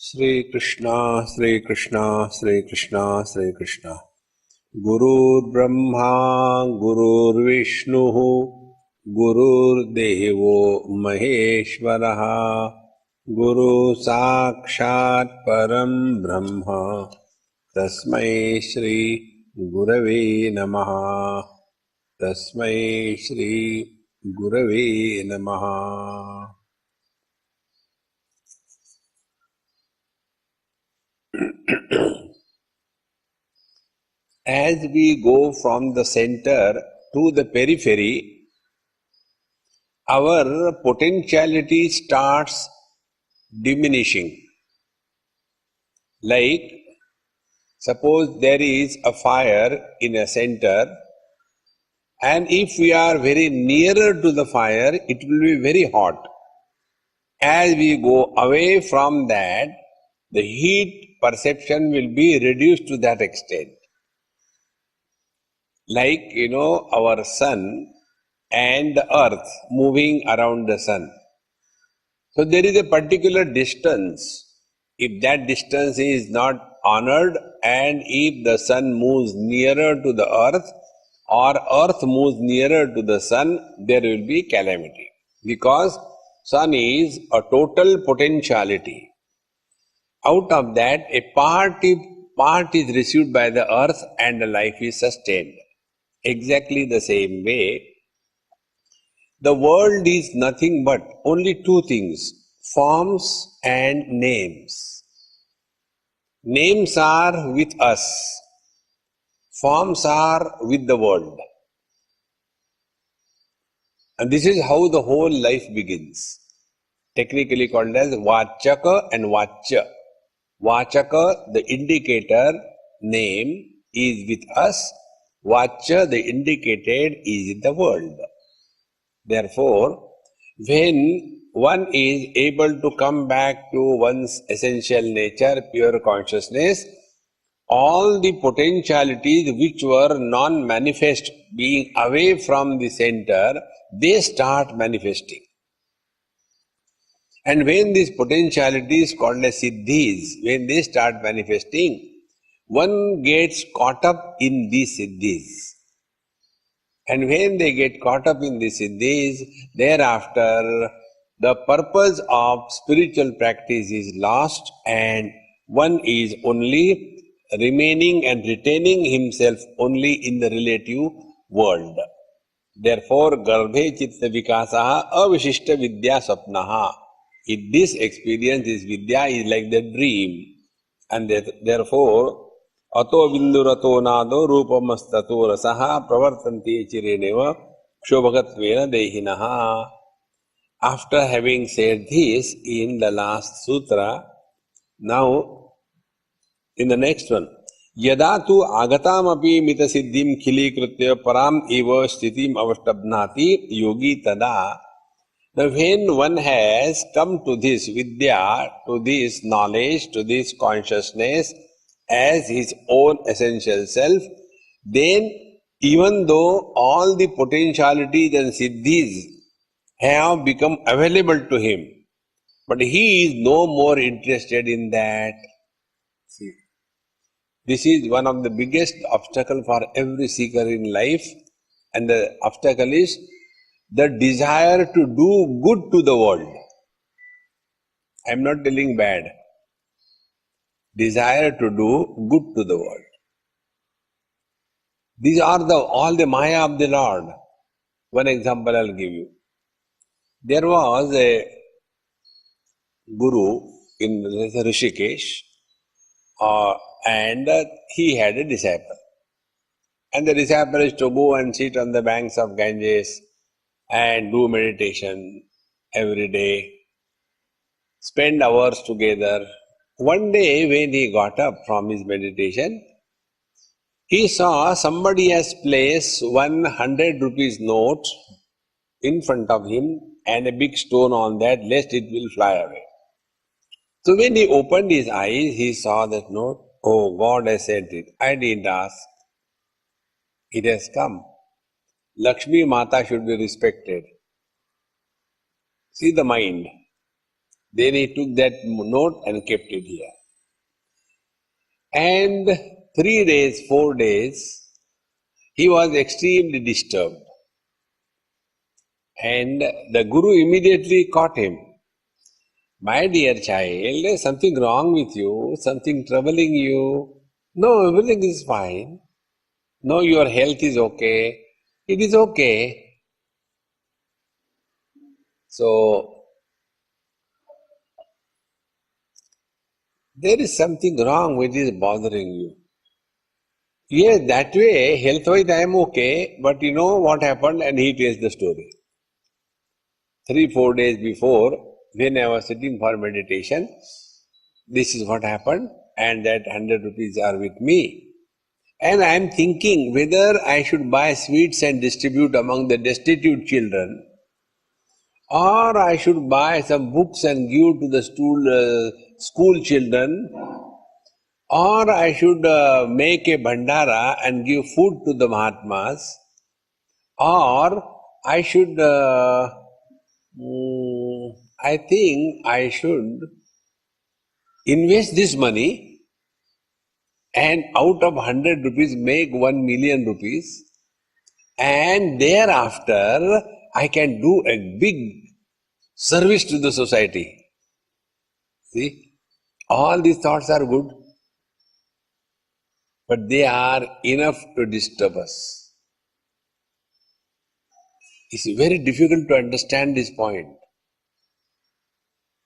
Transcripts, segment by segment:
Sri Krishna, Sri Krishna, Sri Krishna, Sri Krishna. Gurur Brahma, Gurur Vishnu, Gurur Devo Maheshwaraha, Guru Sakshat Param Brahma, Tasmai Shri Gurave Namaha, Tasmai Shri Gurave Namaha. As we go from the center to the periphery, our potentiality starts diminishing. Like, suppose there is a fire in a center, and if we are very nearer to the fire, it will be very hot. As we go away from that, the heat perception will be reduced to that extent. Like, our sun and the earth moving around the sun. So there is a particular distance. If that distance is not honored, and if the sun moves nearer to the earth or earth moves nearer to the sun, there will be calamity. Because sun is a total potentiality. Out of that, a part is received by the earth and the life is sustained. Exactly the same way, the world is nothing but only two things, forms and names. Names are with us, forms are with the world. And this is how the whole life begins. Technically called as Vachaka and Vachya. Vachaka, the indicator, name, is with us. Vachya, the indicated, is in the world. Therefore, when one is able to come back to one's essential nature, pure consciousness, all the potentialities which were non-manifest, being away from the center, they start manifesting. And when these potentialities called as siddhis, when they start manifesting, one gets caught up in these siddhis. And when they get caught up in the siddhis, thereafter the purpose of spiritual practice is lost and one is only remaining and retaining himself only in the relative world. Therefore, garbhe chitta vikasaha avishishta vidya sapnaha. In this experience, this vidya is like the dream. And therefore, ato vindurato nado rupamastato rasaha pravartanti chireneva kshobhagatvena dehinaha. After having said this in the last sutra, now in the next one, yada tu agatam api mita siddhim khilikritya param eva sthitim avashtabhnati yogi tada. Now when one has come to this vidya, to this knowledge, to this consciousness as his own essential self, then even though all the potentialities and siddhis have become available to him, but he is no more interested in that. See, this is one of the biggest obstacles for every seeker in life, and the obstacle is the desire to do good to the world. I am not telling bad. Desire to do good to the world. These are all the Maya of the Lord. One example I will give you. There was a guru in Rishikesh, and he had a disciple. And the disciple is to go and sit on the banks of Ganges and do meditation every day, spend hours together. One day when he got up from his meditation, he saw somebody has placed 100 rupees note in front of him and a big stone on that, lest it will fly away. So when he opened his eyes, he saw that note. Oh, God has sent it. I didn't ask. It has come. Lakshmi Mata should be respected. See the mind. Then he took that note and kept it here. And 3 days, 4 days, he was extremely disturbed. And the Guru immediately caught him. My dear child, something wrong with you, something troubling you. No, everything is fine. No, your health is okay. It is okay. So, there is something wrong which is bothering you. Yes, that way, health-wise I am okay, but you know what happened, and he tells the story. 3, 4 days before, when I was sitting for meditation, this is what happened, and that 100 rupees are with me. And I am thinking whether I should buy sweets and distribute among the destitute children, or I should buy some books and give to the school children, or I should make a bhandara and give food to the Mahatmas, or I should, I think I should invest this money and out of 100 rupees make 1 million rupees, and thereafter I can do a big service to the society. See, all these thoughts are good, but they are enough to disturb us. It's very difficult to understand this point.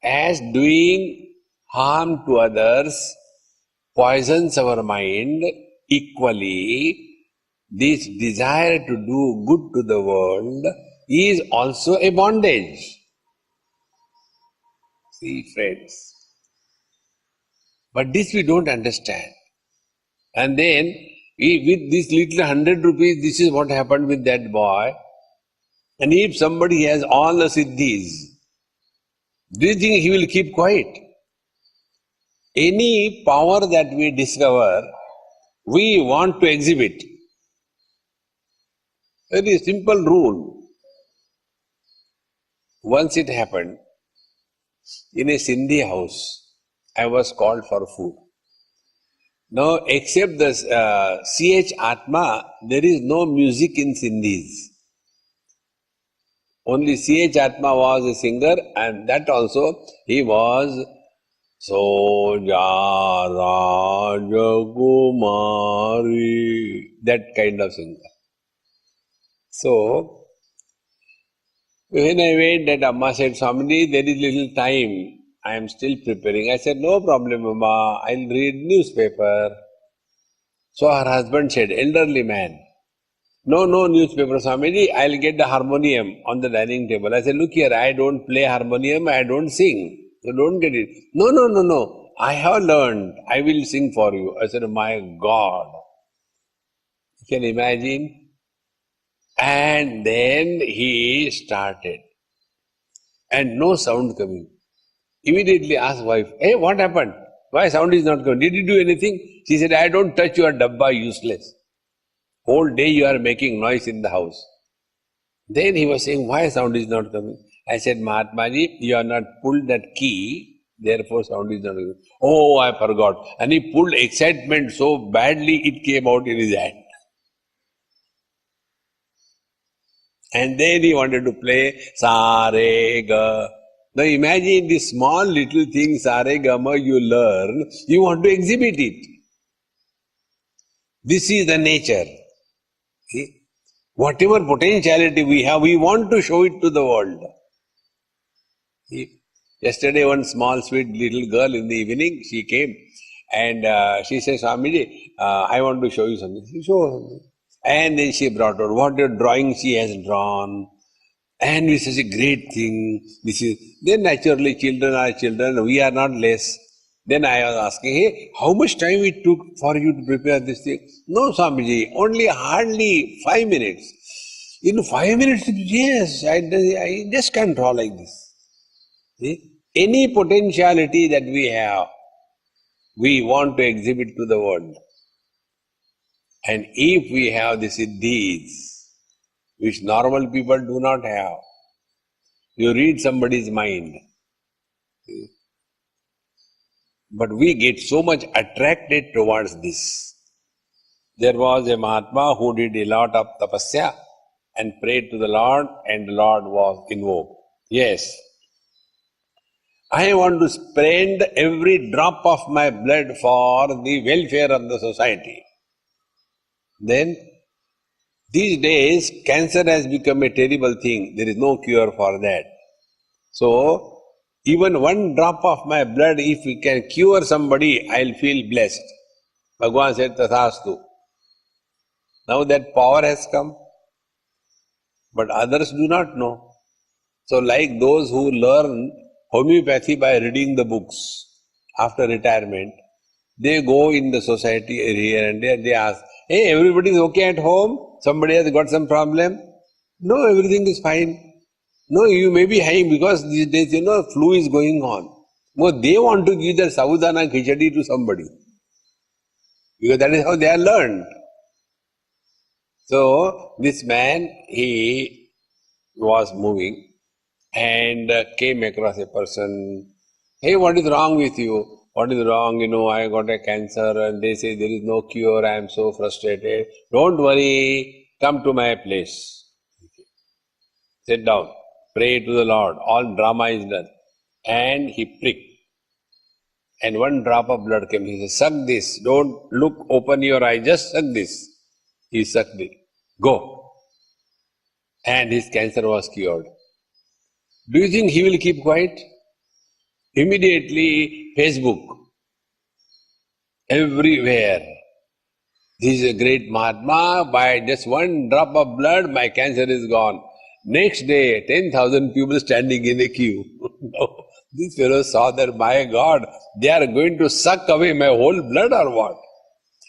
As doing harm to others poisons our mind, equally, this desire to do good to the world is also a bondage. See, friends. But this we don't understand. And then, with this little 100 rupees, this is what happened with that boy. And if somebody has all the siddhis, do you think he will keep quiet? Any power that we discover, we want to exhibit. Very simple rule. Once it happened, in a Sindhi house, I was called for food. Now, except the C.H. Atma, there is no music in Sindhis. Only C.H. Atma was a singer, and that also he was Soja Rajakumari, that kind of singer. So, when I went, that Amma said, Swamiji, there is little time, I am still preparing. I said, no problem, Amma, I'll read newspaper. So her husband said, elderly man, no newspaper, Swamiji, I'll get the harmonium on the dining table. I said, look here, I don't play harmonium, I don't sing. So don't get it. No, I have learned, I will sing for you. I said, my God. You can imagine? And then he started. And no sound coming. Immediately asked wife, hey, what happened? Why sound is not coming? Did you do anything? She said, I don't touch your dabba, useless. Whole day you are making noise in the house. Then he was saying, why sound is not coming? I said, Mahatmaji, you have not pulled that key, therefore sound is not coming. Oh, I forgot. And he pulled excitement so badly it came out in his hand. And then he wanted to play Sa-re-ga. Now imagine this small little thing, Sa-re-ga-ma, you learn, you want to exhibit it. This is the nature. See? Whatever potentiality we have, we want to show it to the world. See? Yesterday, one small, sweet little girl in the evening, she came and she said, Swamiji, I want to show you something. She showed something. And then she brought out what a drawing she has drawn. And this is a great thing. Then naturally children are children, we are not less. Then I was asking, hey, how much time it took for you to prepare this thing? No, Swamiji, only hardly 5 minutes. In 5 minutes, yes, I just can't draw like this. See? Any potentiality that we have, we want to exhibit to the world. And if we have the siddhis, which normal people do not have, you read somebody's mind. But we get so much attracted towards this. There was a Mahatma who did a lot of tapasya and prayed to the Lord, and the Lord was invoked. Yes, I want to spend every drop of my blood for the welfare of the society. Then, these days, cancer has become a terrible thing. There is no cure for that. So, even one drop of my blood, if we can cure somebody, I'll feel blessed. Bhagavan said, Tathastu. Now that power has come, but others do not know. So, like those who learn homeopathy by reading the books after retirement, they go in the society here and there, they ask, hey, everybody is okay at home? Somebody has got some problem? No, everything is fine. No, you may be high because these days, flu is going on. No, they want to give their sabudana khichdi to somebody. Because that is how they are learned. So, this man, he was moving and came across a person. Hey, what is wrong with you? What is wrong? I got a cancer and they say there is no cure. I am so frustrated. Don't worry. Come to my place. Sit down. Pray to the Lord. All drama is done. And he pricked. And one drop of blood came. He said, suck this. Don't look, open your eye. Just suck this. He sucked it. Go. And his cancer was cured. Do you think he will keep quiet? Immediately, Facebook. Everywhere. This is a great Mahatma. By just one drop of blood, my cancer is gone. Next day, 10,000 people standing in a queue. No, these fellows saw that, my God, they are going to suck away my whole blood or what?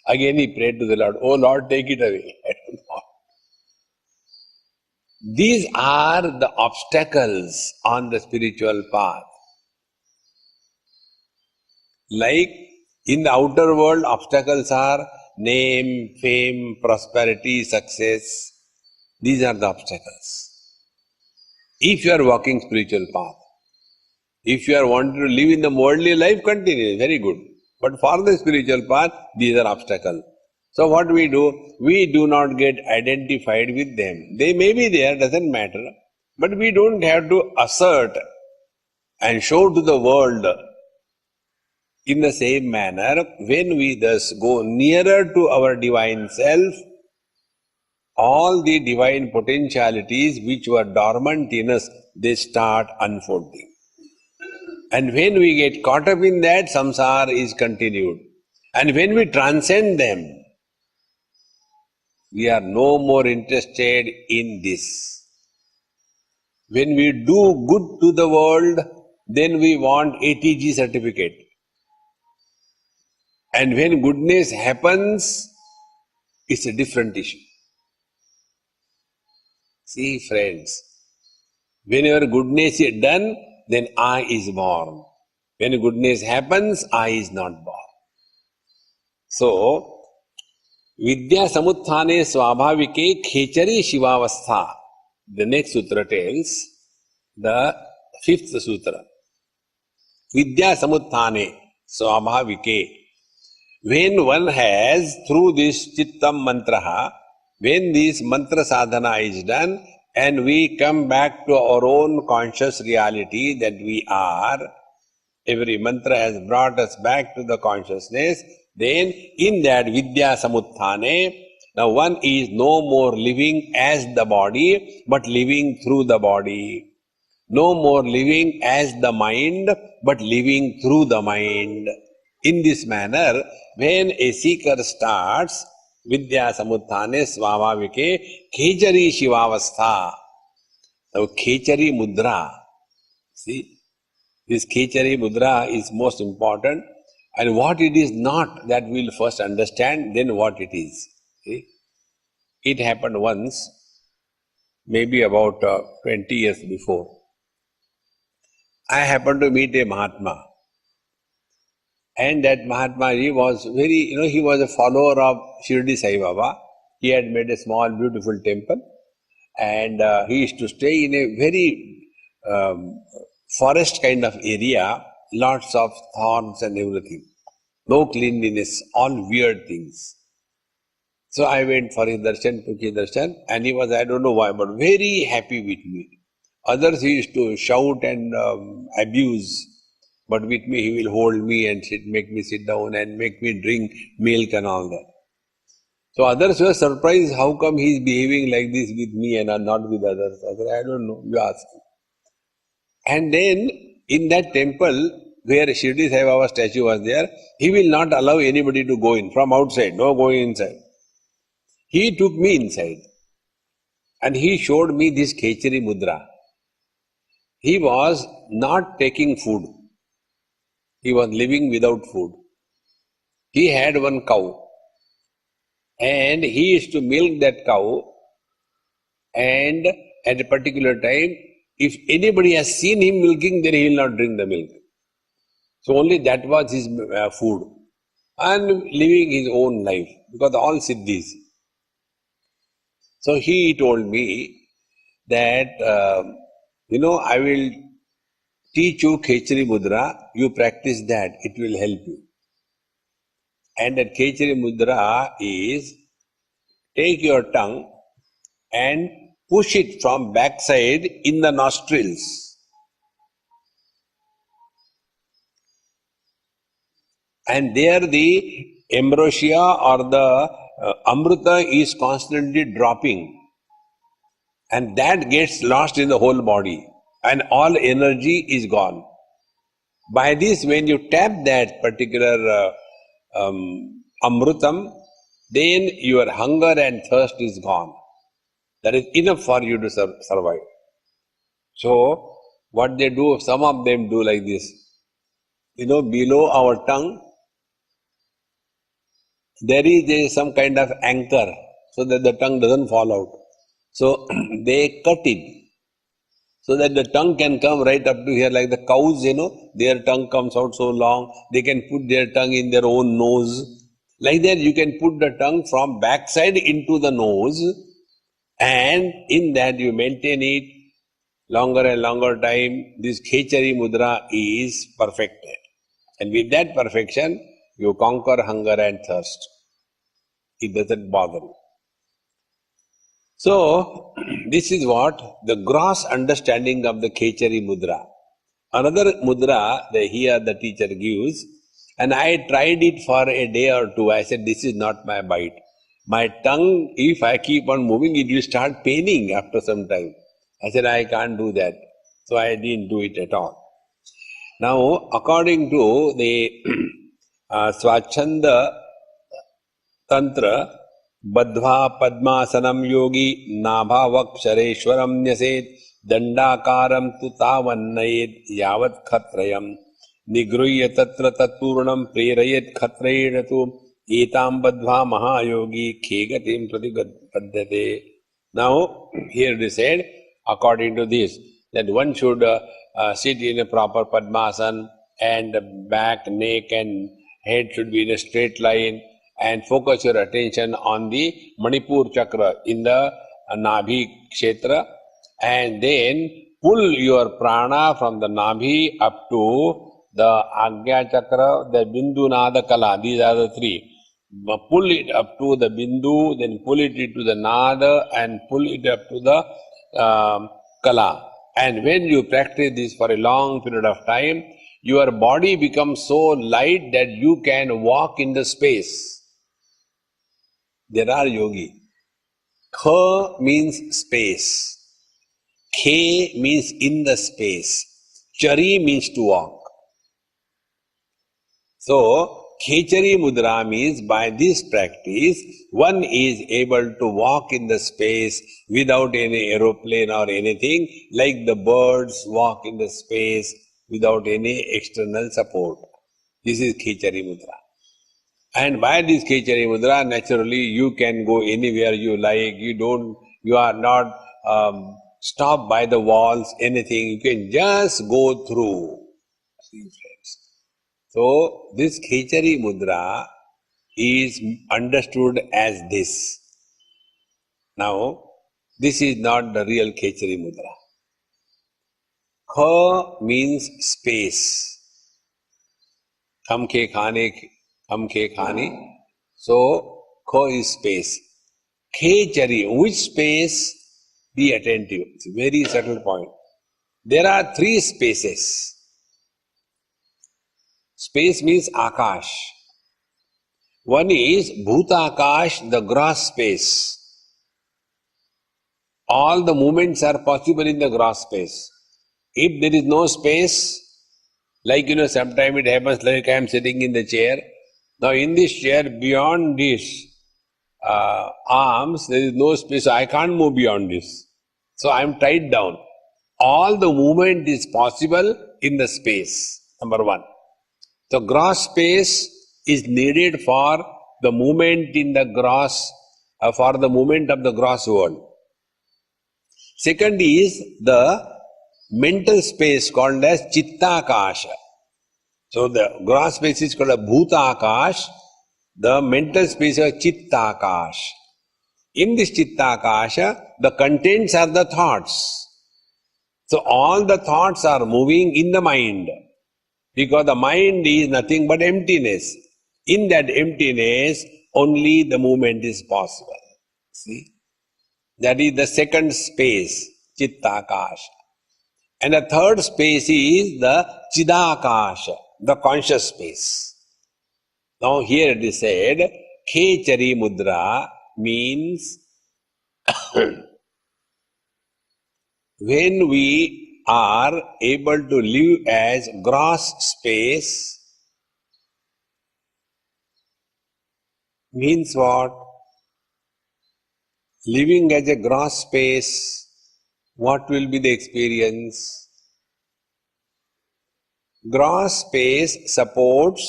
Again he prayed to the Lord, oh Lord, take it away. I don't know. These are the obstacles on the spiritual path. Like in the outer world, obstacles are name, fame, prosperity, success. These are the obstacles. If you are walking spiritual path, if you are wanting to live in the worldly life, continue, very good. But for the spiritual path, these are obstacles. So what we do? We do not get identified with them. They may be there, doesn't matter. But we don't have to assert and show to the world. In the same manner, when we thus go nearer to our divine self, all the divine potentialities which were dormant in us, they start unfolding. And when we get caught up in that, samsara is continued. And when we transcend them, we are no more interested in this. When we do good to the world, then we want ATG certificate. And when goodness happens, it's a different issue. See, friends, whenever goodness is done, then I is born. When goodness happens, I is not born. So, Vidya Samuthane Swabhavike Khechari Shivavastha. The next sutra tells, the fifth sutra. Vidya Samuthane Swabhavike. When one has, through this Chittam Mantraha, when this mantra sadhana is done, and we come back to our own conscious reality that we are, every mantra has brought us back to the consciousness, then in that Vidya Samuthane, now one is no more living as the body, but living through the body. No more living as the mind, but living through the mind. In this manner, when a seeker starts Vidya Samuthane Swabhavike Khechari Shivavastha. Now Khechari Mudra. See, this Khechari Mudra is most important. And what it is not, that we will first understand, then what it is. See? It happened once, maybe about 20 years before. I happened to meet a Mahatma. And that Mahatma Ji was very, he was a follower of Shirdi Sai Baba. He had made a small, beautiful temple. And he used to stay in a very forest kind of area. lots of thorns and everything. No cleanliness, all weird things. So I went for his darshan, took his darshan, and he was, I don't know why, but very happy with me. Others he used to shout and abuse, but with me he will hold me and make me sit down and make me drink milk and all that. So others were surprised, how come he is behaving like this with me and not with others? I said, I don't know, you ask. And then in that temple where Shirdi Sai Baba statue was there, he will not allow anybody to go in from outside, no going inside. He took me inside and he showed me this Khechari Mudra. He was not taking food. He was living without food. He had one cow and he used to milk that cow, and at a particular time, if anybody has seen him milking, then he will not drink the milk. So only that was his food, and living his own life, because all siddhis. So he told me that, I will teach you Khechari Mudra, you practice that, it will help you. And that Khechari Mudra is, take your tongue and push it from backside in the nostrils. And there the ambrosia or the amrita is constantly dropping. And that gets lost in the whole body. And all energy is gone. By this, when you tap that particular amrutam, then your hunger and thirst is gone. That is enough for you to survive. So, what they do, some of them do like this. Below our tongue, there is some kind of anchor so that the tongue doesn't fall out. So, they cut it so that the tongue can come right up to here, like the cows, their tongue comes out so long, they can put their tongue in their own nose. Like that, you can put the tongue from backside into the nose, and in that you maintain it longer and longer time. This Khechari Mudra is perfected. And with that perfection, you conquer hunger and thirst. It doesn't bother you. So, this is what the gross understanding of the Khechari Mudra. Another mudra here the teacher gives, and I tried it for a day or two. I said, this is not my bite. My tongue, if I keep on moving, it will start paining after some time. I said, I can't do that. So I didn't do it at all. Now, according to the Swachanda Tantra, Badhva Padmasanam Yogi Nabhavakshαρeshwaram Nyaset Dandakaram tu Tavannayet Yavat Khatrayam Nigruhya Tatra Tatpurnam Prerayet Khatrayedatu Etam Badhva Mahayogi Khegatim Pratipaddhate. Now, here they said, according to this, that one should sit in a proper Padmasan, and back, neck and head should be in a straight line, and focus your attention on the Manipur chakra in the Nabhi kshetra, and then pull your prana from the Nabhi up to the Agya chakra, the Bindu Nada Kala. These are the three. Pull it up to the Bindu, then pull it to the Nada, and pull it up to the Kala. And when you practice this for a long period of time, your body becomes so light that you can walk in the space. There are yogi. Kha means space. Khe means in the space. Chari means to walk. So, Khechari Mudra means by this practice, one is able to walk in the space without any aeroplane or anything, like the birds walk in the space without any external support. This is Khechari Mudra. And by this Khechari Mudra, naturally you can go anywhere you like. You are not stopped by the walls, anything. You can just go through. See, friends. So, this Khechari Mudra is understood as this. Now, this is not the real Khechari Mudra. Kha means space. Kham ke khani. So, kho is space. Khe chari, which space? Be attentive. It's a very subtle point. There are three spaces. Space means akash. One is bhutakash, the gross space. All the movements are possible in the gross space. If there is no space, like sometimes it happens like I am sitting in the chair. Now in this chair, beyond this arms, there is no space. So I can't move beyond this. So I am tied down. All the movement is possible in the space, number one. So gross space is needed for the movement in the gross, for the movement of the gross world. Second is the mental space called as chittakasha. So the gross space is called a bhutakash, the mental space is chittakash. In this chittakasha, the contents are the thoughts. So all the thoughts are moving in the mind, because the mind is nothing but emptiness. In that emptiness, only the movement is possible. See? That is the second space, chittakasha. And the third space is the chidakasha, the conscious space. Now here it is said, khechari mudra means when we are able to live as gross space, means what? Living as a gross space, what will be the experience? Gross space supports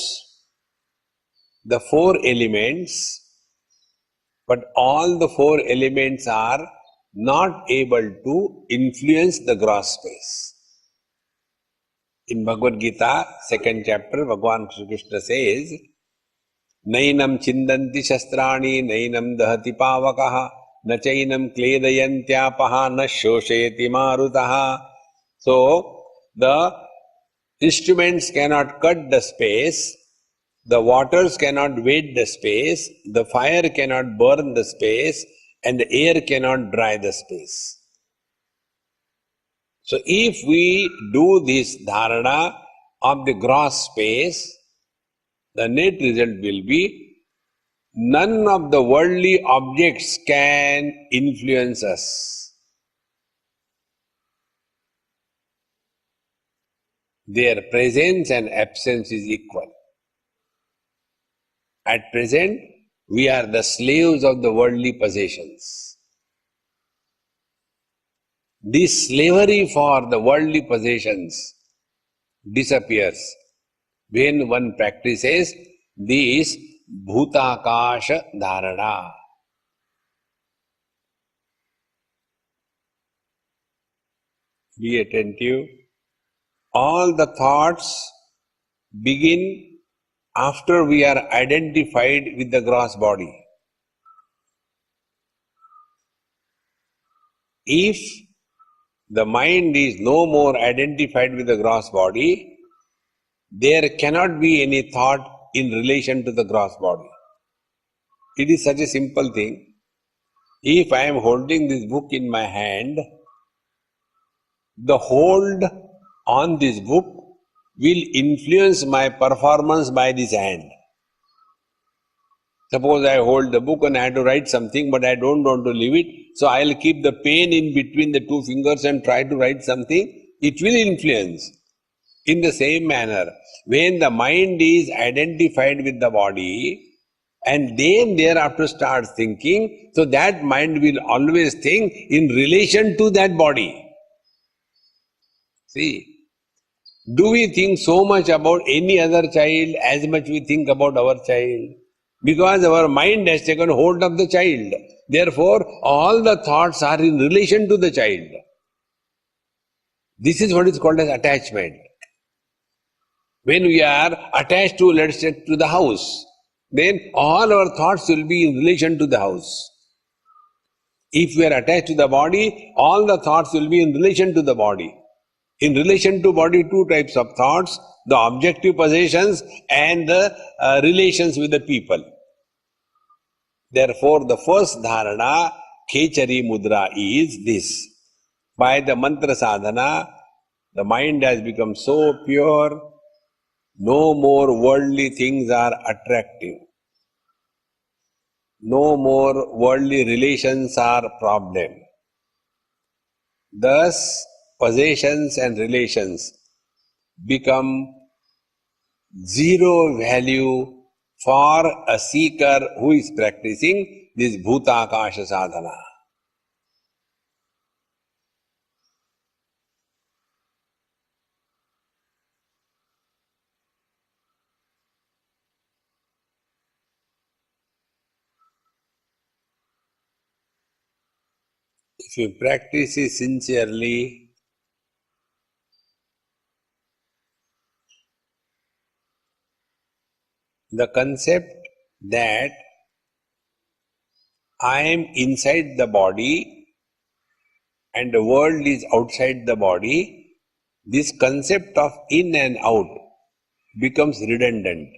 the four elements, but all the four elements are not able to influence the gross space. In Bhagavad Gita, 2nd chapter, Bhagavan Shri Krishna says, Nainam chindanti shastrani, nainam dahati pavakaha, na chainam kledayantyapaha, na shoshayati marutaha. So, the instruments cannot cut the space, the waters cannot wet the space, the fire cannot burn the space, and the air cannot dry the space. So if we do this dharana of the gross space, the net result will be none of the worldly objects can influence us. Their presence and absence is equal. At present, we are the slaves of the worldly possessions. This slavery for the worldly possessions disappears when one practices this bhutakasha dharana. Be attentive. All the thoughts begin after we are identified with the gross body. If the mind is no more identified with the gross body, there cannot be any thought in relation to the gross body. It is such a simple thing. If I am holding this book in my hand, the hold on this book will influence my performance by this hand. Suppose I hold the book and I have to write something, but I don't want to leave it, so I'll keep the pen in between the two fingers and try to write something. It will influence. In the same manner, when the mind is identified with the body and then thereafter starts thinking, so that mind will always think in relation to that body. See, do we think so much about any other child as much we think about our child? Because our mind has taken hold of the child. Therefore, all the thoughts are in relation to the child. This is what is called as attachment. When we are attached to, let's say, to the house, then all our thoughts will be in relation to the house. If we are attached to the body, all the thoughts will be in relation to the body. In relation to body, two types of thoughts, the objective possessions and the relations with the people. Therefore, the first dharana, Khechari Mudra, is this. By the mantra sadhana, the mind has become so pure, no more worldly things are attractive. No more worldly relations are problem. Thus, possessions and relations become zero value for a seeker who is practicing this Bhutakasha sadhana. If you practice it sincerely, the concept that I am inside the body and the world is outside the body, this concept of in and out becomes redundant.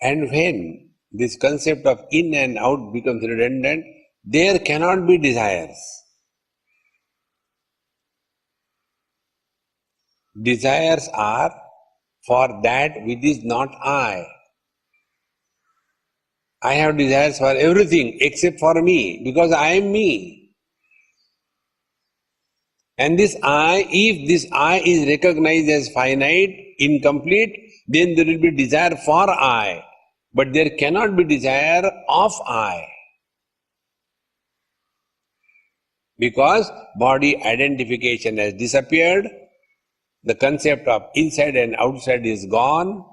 And when this concept of in and out becomes redundant, there cannot be desires. Desires are for that which is not I. I have desires for everything except for me, because I am me. And this I, if this I is recognized as finite, incomplete, then there will be desire for I. But there cannot be desire of I. Because body identification has disappeared, the concept of inside and outside is gone.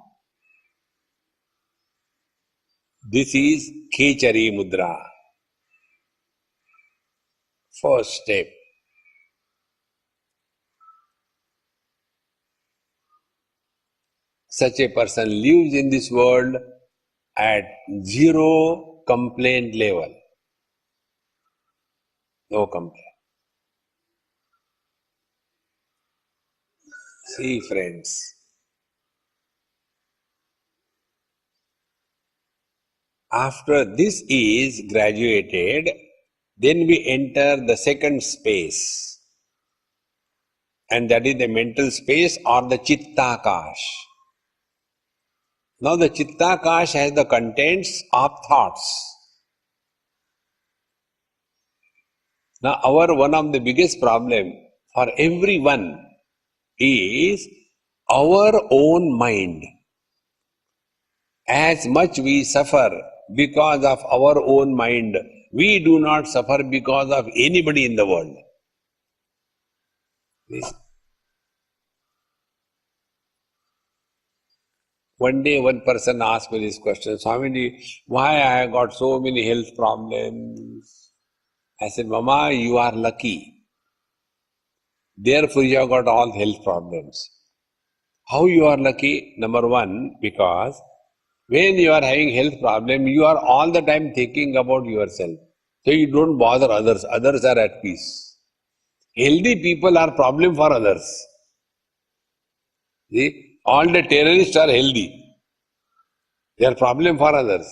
This is Khechari Mudra. First step. Such a person lives in this world at zero complaint level. No complaint. See, friends, after this is graduated, then we enter the second space, and that is the mental space or the Chittakash. Now the Chittakash has the contents of thoughts. Now one of the biggest problem for everyone is our own mind. As much we suffer because of our own mind, we do not suffer because of anybody in the world. One day one person asked me this question, Swamiji, why I have got so many health problems? I said, Mama, you are lucky. Therefore you have got all health problems. How you are lucky? Number one, because when you are having health problem, you are all the time thinking about yourself. So you don't bother others. Others are at peace. Healthy people are problem for others. See? All the terrorists are healthy. They are problem for others.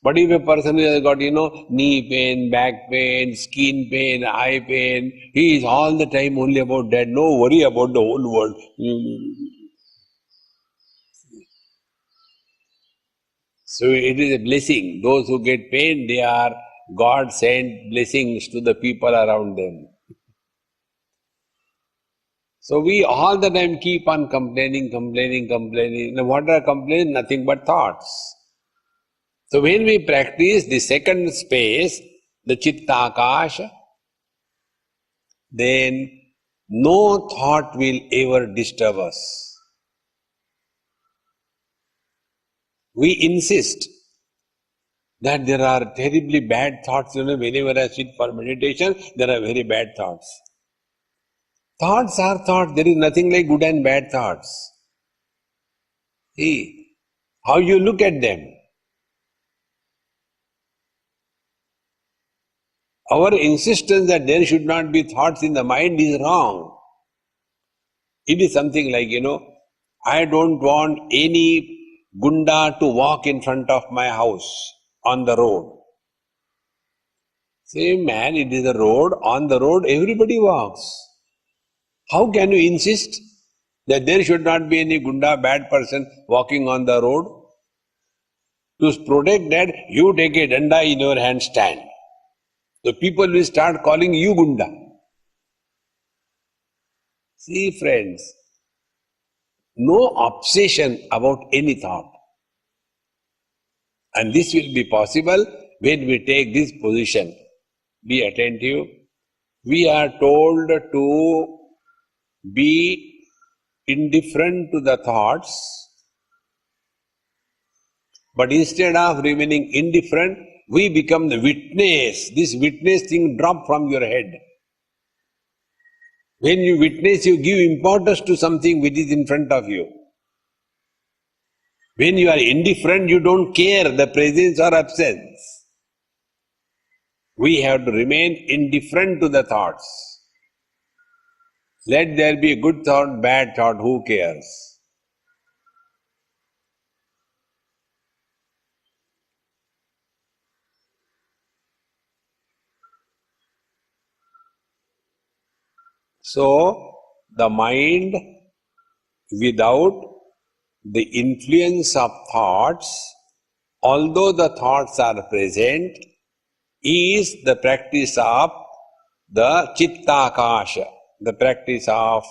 But if a person has got, knee pain, back pain, skin pain, eye pain, he is all the time only about that. No worry about the whole world. So it is a blessing. Those who get pain, they are God sent blessings to the people around them. So we all the time keep on complaining. Now what are complaining? Nothing but thoughts. So when we practice the second space, the Chittakash, then no thought will ever disturb us. We insist that there are terribly bad thoughts. Whenever I sit for meditation, there are very bad thoughts. Thoughts are thoughts. There is nothing like good and bad thoughts. See, how you look at them. Our insistence that there should not be thoughts in the mind is wrong. It is something like, I don't want any gunda to walk in front of my house on the road. Say, man, it is a road. On the road, everybody walks. How can you insist that there should not be any gunda, bad person walking on the road? To protect that, you take a danda in your hand, stand. The people will start calling you gunda. See, friends, no obsession about any thought. And this will be possible when we take this position. Be attentive. We are told to be indifferent to the thoughts, but instead of remaining indifferent, we become the witness. This witness thing drop from your head. When you witness, you give importance to something which is in front of you. When you are indifferent, you don't care the presence or absence. We have to remain indifferent to the thoughts. Let there be a good thought, bad thought, who cares? So, the mind without the influence of thoughts, although the thoughts are present, is the practice of the Chittakasha, the practice of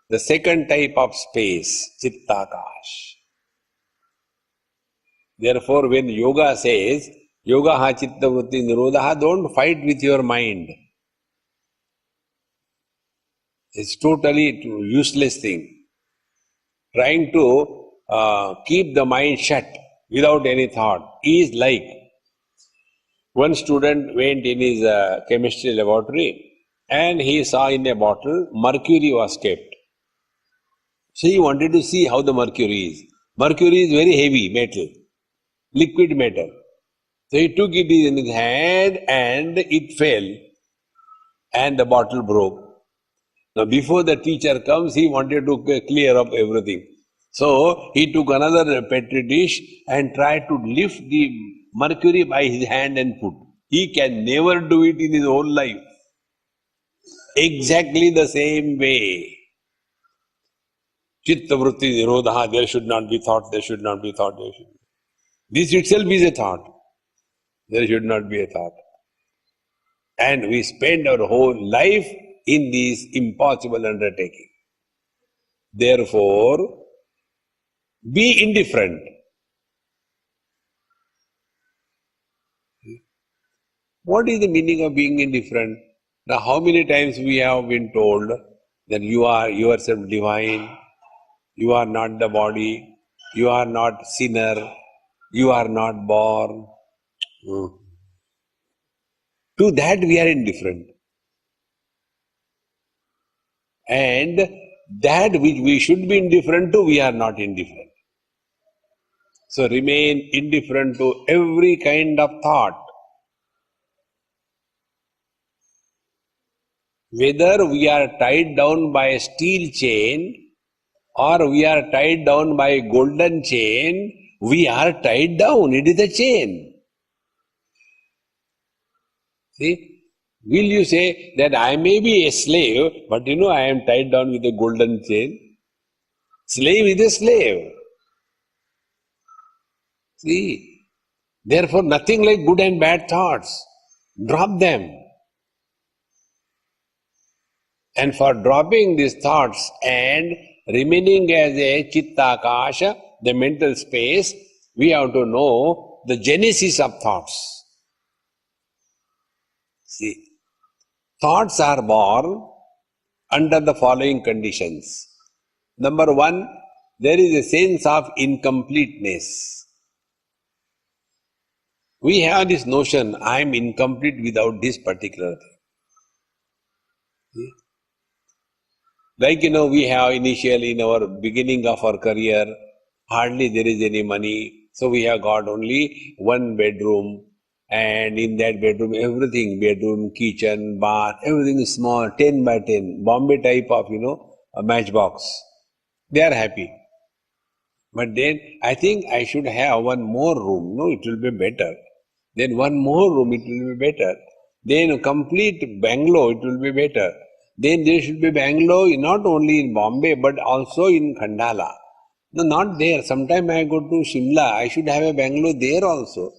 the second type of space, Chittakash. Therefore, when yoga says, yoga ha chitta vritti nirodha, don't fight with your mind. It's totally useless thing. Trying to keep the mind shut without any thought is like one student went in his chemistry laboratory and he saw in a bottle mercury was kept. So he wanted to see how the mercury is. Mercury is very heavy metal, liquid metal. So he took it in his hand and it fell and the bottle broke. Now before the teacher comes, he wanted to clear up everything. So he took another petri dish and tried to lift the mercury by his hand and put. He can never do it in his whole life. Exactly the same way. Chitta vritti nirodha, there should not be thought, there should not be thought, there should be. This itself is a thought. There should not be a thought. And we spend our whole life in this impossible undertaking. Therefore, be indifferent. What is the meaning of being indifferent? Now, how many times we have been told that you are yourself divine, you are not the body, you are not sinner, you are not born. To that we are indifferent. And that which we should be indifferent to, we are not indifferent. So remain indifferent to every kind of thought. Whether we are tied down by a steel chain or we are tied down by a golden chain, we are tied down. It is a chain. See? Will you say that I may be a slave, but I am tied down with a golden chain? Slave is a slave. See? Therefore, nothing like good and bad thoughts. Drop them. And for dropping these thoughts and remaining as a Chittakasha, the mental space, we have to know the genesis of thoughts. See? Thoughts are born under the following conditions. Number one, there is a sense of incompleteness. We have this notion, I am incomplete without this particular thing. See? Like we have initially in our beginning of our career, Hardly there is any money. So we have got only one bedroom, and in that bedroom, everything, bedroom, kitchen, bath, everything is small, 10 by 10, Bombay type of, a matchbox. They are happy. But then I think I should have one more room. No, it will be better. Then one more room, it will be better. Then a complete bungalow, it will be better. Then there should be bungalow not only in Bombay but also in Khandala. No, not there. Sometime I go to Shimla, I should have a bungalow there also.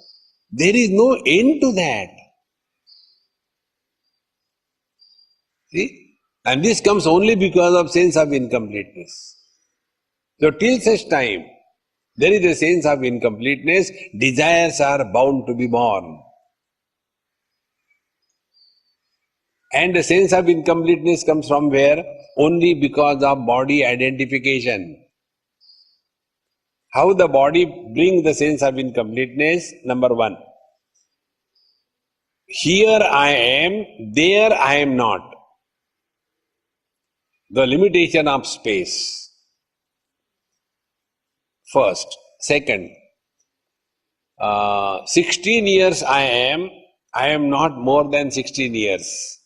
There is no end to that. See? And this comes only because of sense of incompleteness. So till such time, there is a sense of incompleteness, desires are bound to be born. And the sense of incompleteness comes from where? Only because of body identification. How the body brings the sense of incompleteness? Number one, here I am, there I am not. The limitation of space. First. Second, 16 years I am not more than 16 years.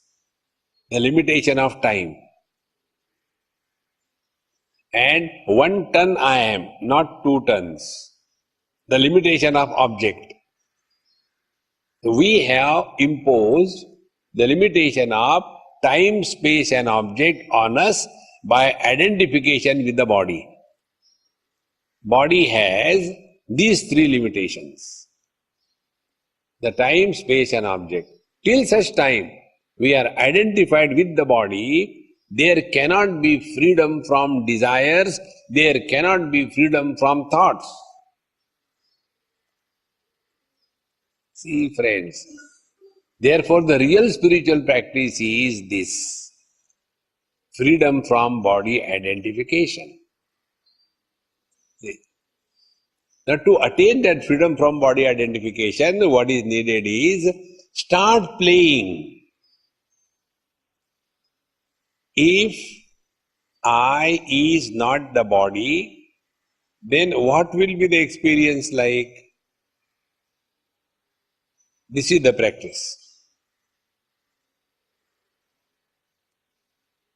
The limitation of time. And 1 ton I am, not 2 tons. The limitation of object. We have imposed the limitation of time, space and object on us by identification with the body. Body has these three limitations. The time, space and object. Till such time we are identified with the body, there cannot be freedom from desires, there cannot be freedom from thoughts. See, friends, therefore the real spiritual practice is this: freedom from body identification. Now, to attain that freedom from body identification, what is needed is start playing. If I is not the body, then what will be the experience like? This is the practice.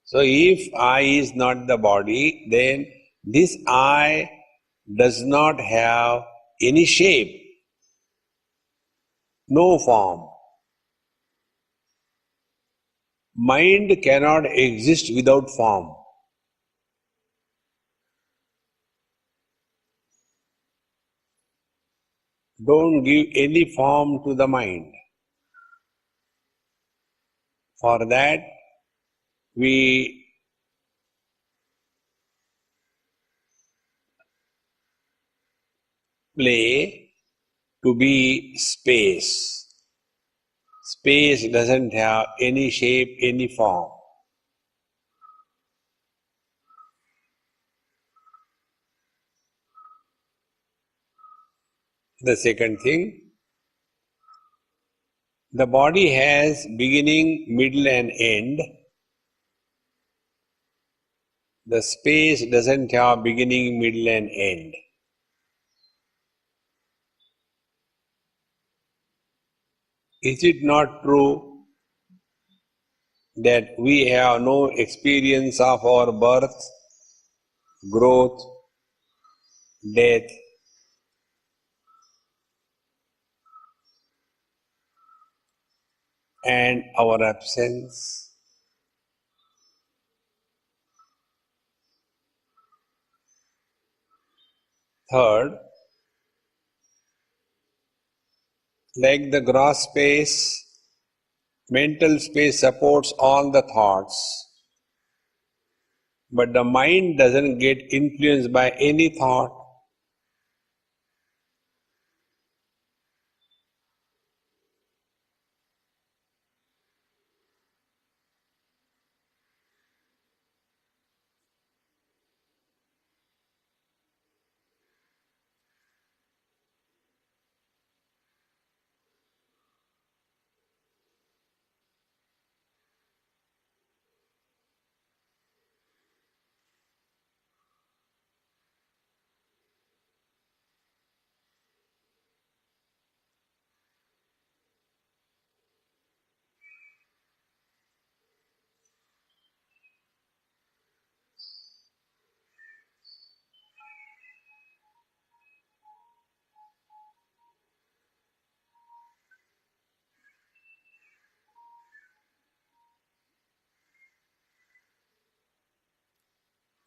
So, if I is not the body, then this I does not have any shape, no form. Mind cannot exist without form. Don't give any form to the mind. For that, we play to be space. Space doesn't have any shape, any form. The second thing, the body has beginning, middle and end. The space doesn't have beginning, middle and end. Is it not true that we have no experience of our birth, growth, death, and our absence? Third, like the gross space, mental space supports all the thoughts, but the mind doesn't get influenced by any thought.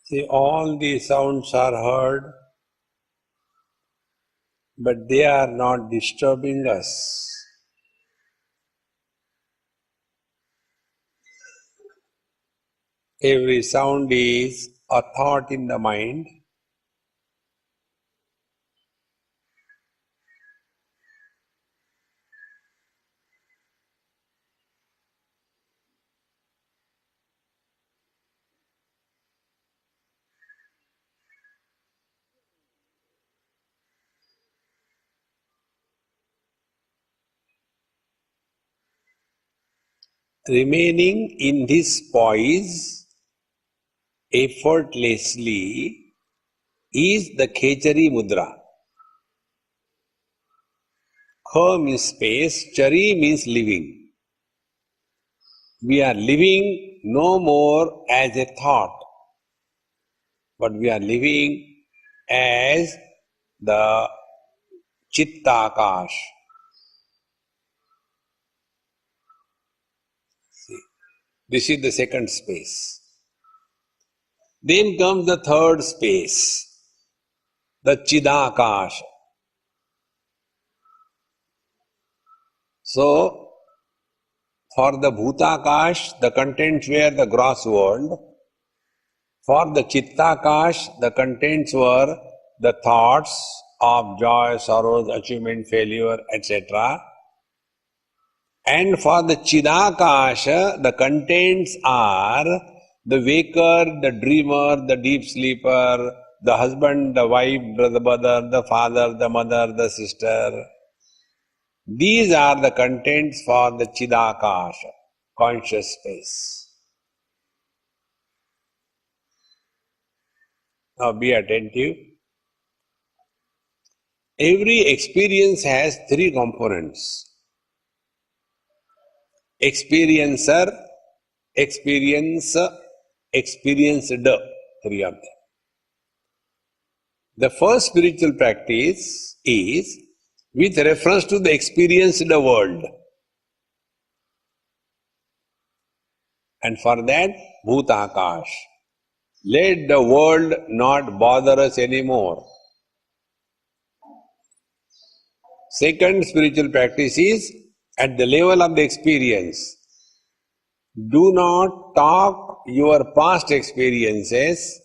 See, all these sounds are heard, but they are not disturbing us. Every sound is a thought in the mind. Remaining in this poise effortlessly is the Khechari Mudra. Kha means space, Chari means living. We are living no more as a thought, but we are living as the Chittakash. See, this is the second space. Then comes the third space, the Chidakash. So, for the Bhutakash, the contents were the gross world. For the Chittakash, the contents were the thoughts of joy, sorrows, achievement, failure, etc. And for the Chidakasha, the contents are the waker, the dreamer, the deep sleeper, the husband, the wife, the brother, the father, the mother, the sister. These are the contents for the Chidakasha, conscious space. Now be attentive. Every experience has three components: experiencer, experience, experienced, three of them. The first spiritual practice is with reference to the experienced world. And for that, Bhutakash. Let the world not bother us anymore. Second spiritual practice is at the level of the experience. Do not talk your past experiences.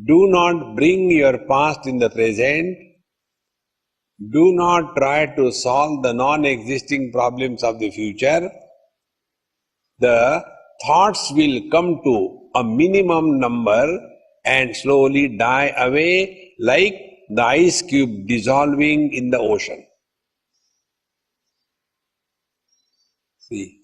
Do not bring your past in the present. Do not try to solve the non-existing problems of the future. The thoughts will come to a minimum number and slowly die away like the ice cube dissolving in the ocean. See.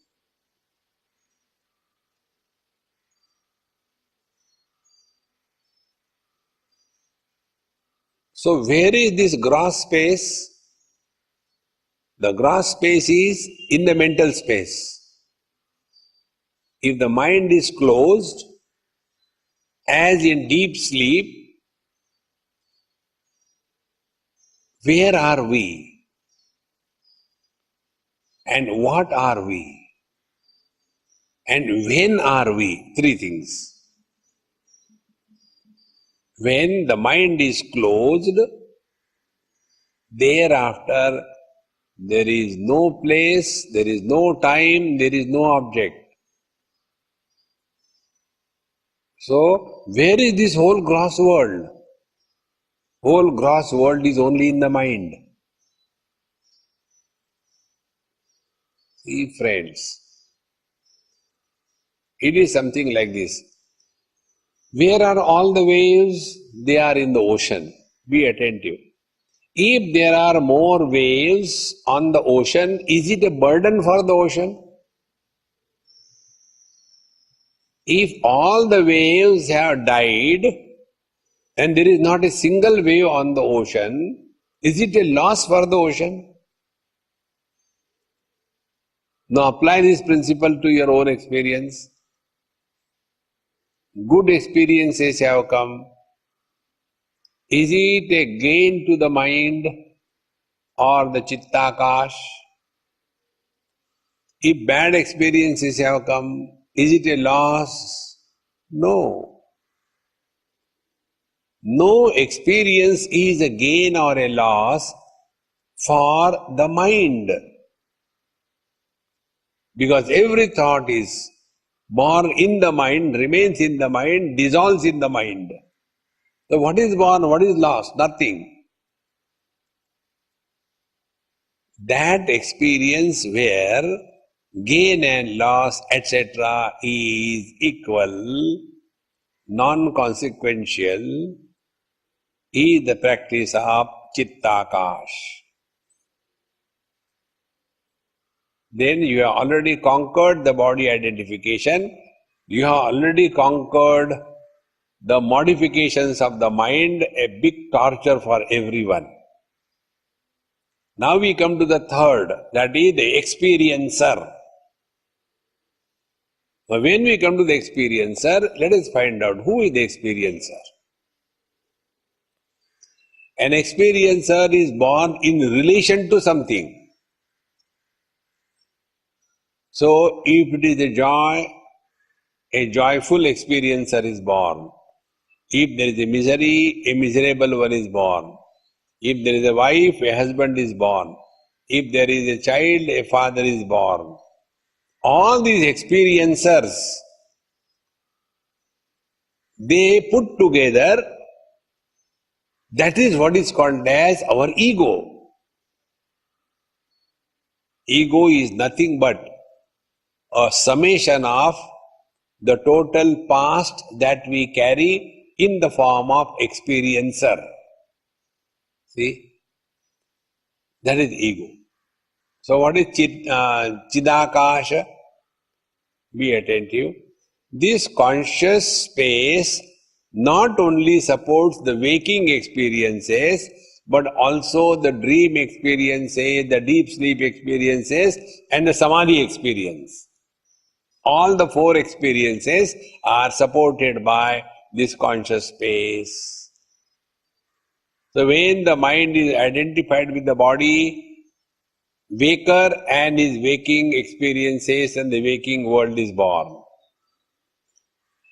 So where is this gross space? The gross space is in the mental space. If the mind is closed, as in deep sleep, where are we? And what are we? And when are we? Three things. When the mind is closed, thereafter there is no place, there is no time, there is no object. So, where is this whole gross world? Whole gross world is only in the mind. See, friends, it is something like this. Where are all the waves? They are in the ocean. Be attentive. If there are more waves on the ocean, is it a burden for the ocean? If all the waves have died and there is not a single wave on the ocean, is it a loss for the ocean? Now apply this principle to your own experience. Good experiences have come. Is it a gain to the mind or the Chittakash? If bad experiences have come, is it a loss? No. No experience is a gain or a loss for the mind. Because every thought is born in the mind, remains in the mind, dissolves in the mind. So what is born, what is lost? Nothing. That experience where gain and loss, etc., is equal, non-consequential, is the practice of Chittakash. Then you have already conquered the body identification, you have already conquered the modifications of the mind, a big torture for everyone. Now we come to the third, that is the experiencer. Now when we come to the experiencer, let us find out who is the experiencer. An experiencer is born in relation to something. So if it is a joy, a joyful experiencer is born. If there is a misery, a miserable one is born. If there is a wife, a husband is born. If there is a child, a father is born. All these experiencers, they put together, that is what is called as our ego. Ego is nothing but a summation of the total past that we carry in the form of experiencer. See? That is ego. So what is Chidakasha? Be attentive. This conscious space not only supports the waking experiences, but also the dream experiences, the deep sleep experiences, and the samadhi experience. All the four experiences are supported by this conscious space. So when the mind is identified with the body, waker and his waking experiences and the waking world is born.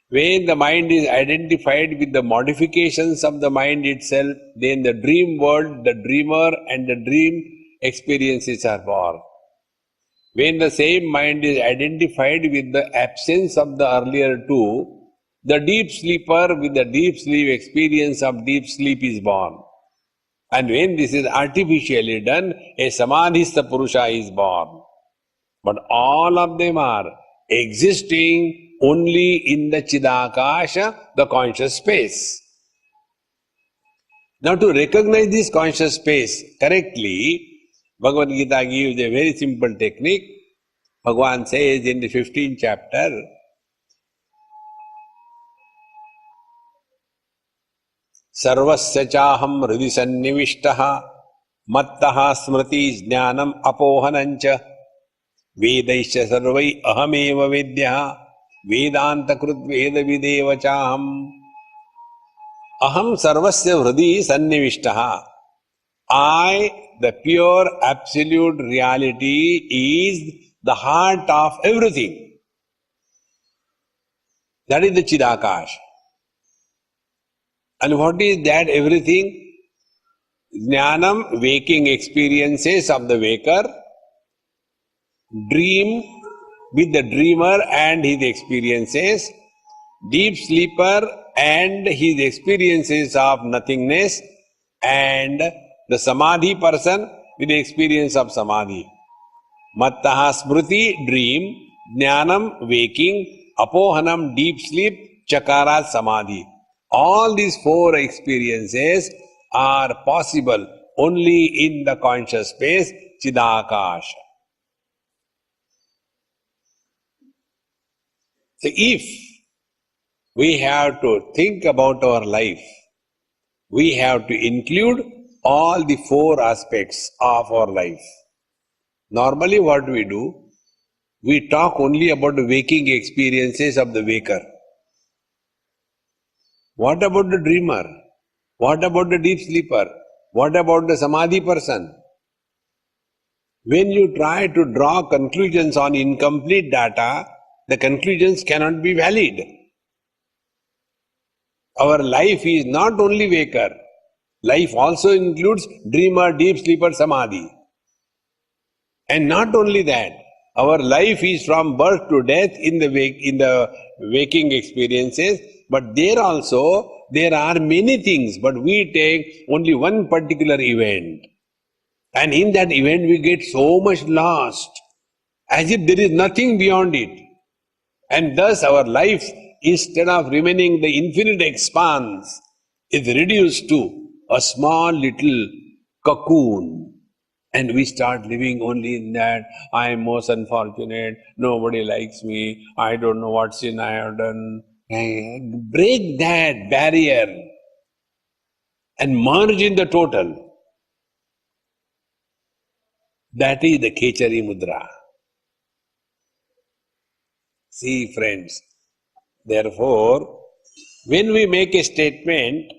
When the mind is identified with the modifications of the mind itself, then the dream world, the dreamer and the dream experiences are born. When the same mind is identified with the absence of the earlier two, the deep sleeper with the deep sleep experience of deep sleep is born. And when this is artificially done, a samadhista purusha is born. But all of them are existing only in the Chidakasha, the conscious space. Now to recognize this conscious space correctly, Bhagavad Gita gives a very simple technique. Bhagavan says in the 15th chapter, Sarvasya chaham hridhi sannivishtaha mattaha smriti jnanam apohanancha vedaisya sarvai ahameva vedya vedanta krut veda videva chaham aham sarvasya hridhi sannivishtaha. I, the pure absolute reality, is the heart of everything. That is the Chidakash. And what is that everything? Jnanam, waking experiences of the waker, dream with the dreamer and his experiences, deep sleeper and his experiences of nothingness, and the samadhi person with the experience of samadhi. Mattaha smriti, dream, jnanam, waking, apohanam, deep sleep, chakara, samadhi. All these four experiences are possible only in the conscious space, Chidakash. So if we have to think about our life, we have to include all the four aspects of our life. Normally what we do, we talk only about the waking experiences of the waker. What about the dreamer? What about the deep sleeper? What about the samadhi person? When you try to draw conclusions on incomplete data, the conclusions cannot be valid. Our life is not only waker. Life also includes dreamer, deep sleeper, samadhi. And not only that, our life is from birth to death in the waking experiences, but there also there are many things, but we take only one particular event. And in that event we get so much lost, as if there is nothing beyond it. And thus our life, instead of remaining the infinite expanse, is reduced to a small little cocoon. And we start living only in that. I am most unfortunate, nobody likes me, I don't know what sin I have done. Break that barrier and merge in the total. That is the Khechari Mudra. See, friends, therefore, when we make a statement,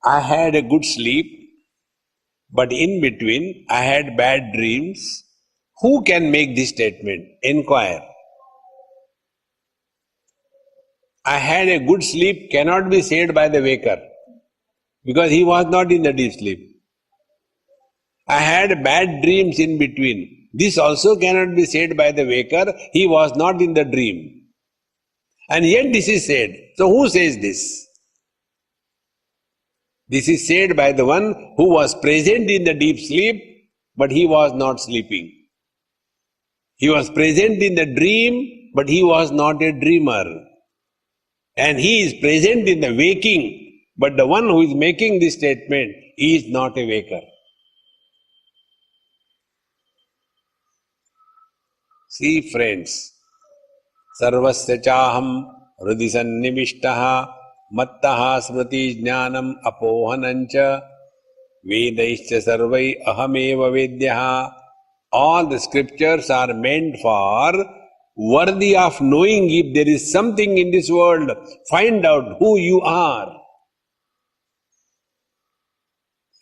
I had a good sleep, but in between I had bad dreams, who can make this statement? Enquire. I had a good sleep cannot be said by the waker, because he was not in the deep sleep. I had bad dreams in between. This also cannot be said by the waker, he was not in the dream. And yet this is said. So who says this? This is said by the one who was present in the deep sleep, but he was not sleeping. He was present in the dream, but he was not a dreamer. And he is present in the waking, but the one who is making this statement is not a waker. See, friends, sarvasya chaham hrudi sannivishtaha mattaha smriti jnanam apohanancha vedaischa sarvai ahameva vedyaha. All the scriptures are meant for worthy of knowing. If there is something in this world, find out who you are.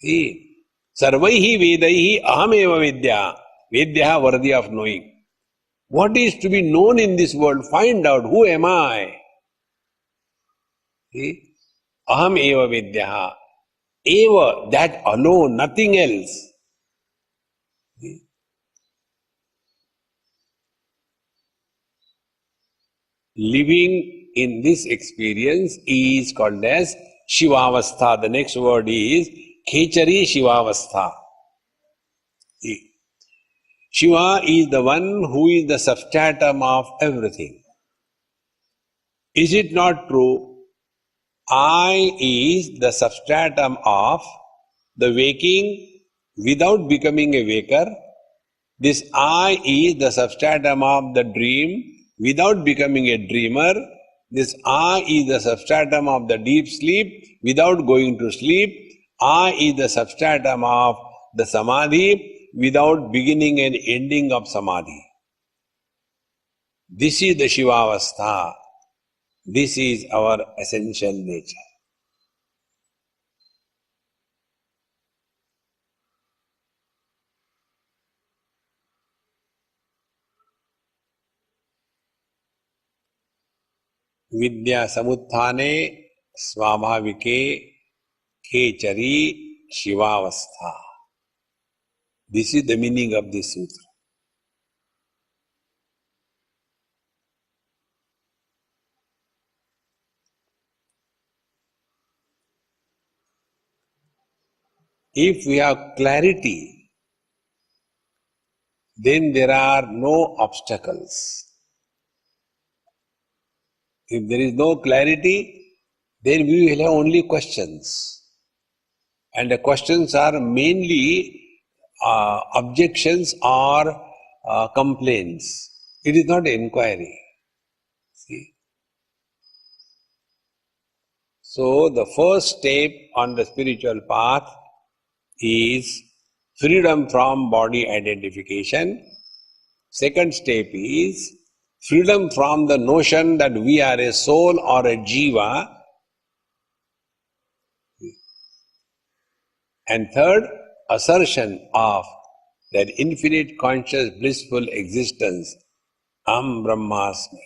See, sarvaihi vedaihi ahameva vidya. Vidya, worthy of knowing. What is to be known in this world? Find out, who am I? See? Aham eva vidya. Eva, that alone, nothing else. See? Living in this experience is called as Shivavastha. The next word is Khechari Shivavastha. See? Shiva is the one who is the substratum of everything. Is it not true? I is the substratum of the waking without becoming a waker. This I is the substratum of the dream without becoming a dreamer. This I is the substratum of the deep sleep without going to sleep. I is the substratum of the samadhi without beginning and ending of samadhi. This is the Shivavastha. This is our essential nature. Vidya samuthane svabhavike khechari Shivavastha. This is the meaning of this sutra. If we have clarity, then there are no obstacles. If there is no clarity, then we will have only questions. And the questions are mainly objections or complaints. It is not inquiry. See? So the first step on the spiritual path is freedom from body identification. Second step is freedom from the notion that we are a soul or a jiva. And third, assertion of that infinite conscious blissful existence, Aham Brahmasmi.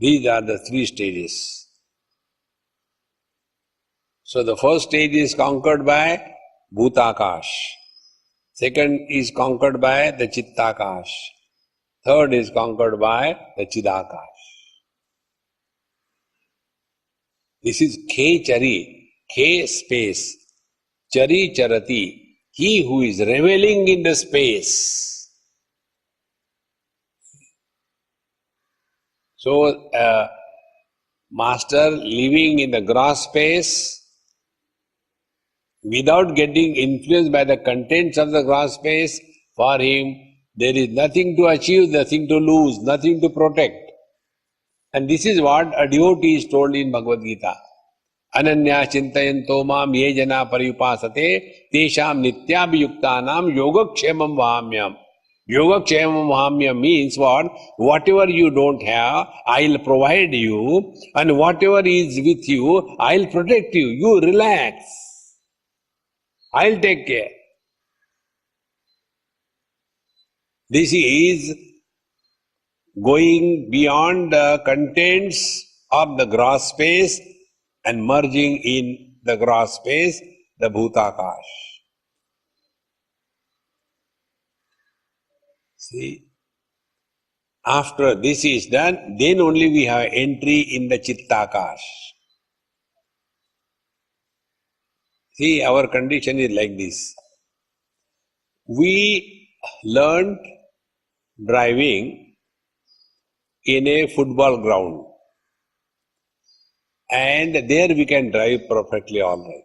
These are the three stages. So the first stage is conquered by Bhutakash. Second is conquered by the Chittakash. Third is conquered by the Chidakash. This is K Chari, K space, Chari Charati, he who is reveling in the space. So, master living in the gross space without getting influenced by the contents of the gross space, for him there is nothing to achieve, nothing to lose, nothing to protect. And this is what a devotee is told in Bhagavad Gita. Ananya chintayanto mam ye jana pariyupasate tesham nityabhiyuktanam yogakshemam vahamyam. Yogakshemam vahamyam means what? Whatever you don't have, I'll provide you, and whatever is with you, I'll protect you. You relax. I'll take care. This is going beyond the contents of the gross space and merging in the gross space, the Bhutakash. See, after this is done, then only we have entry in the Chittakash. See, our condition is like this. We learned driving in a football ground, and there we can drive perfectly all right.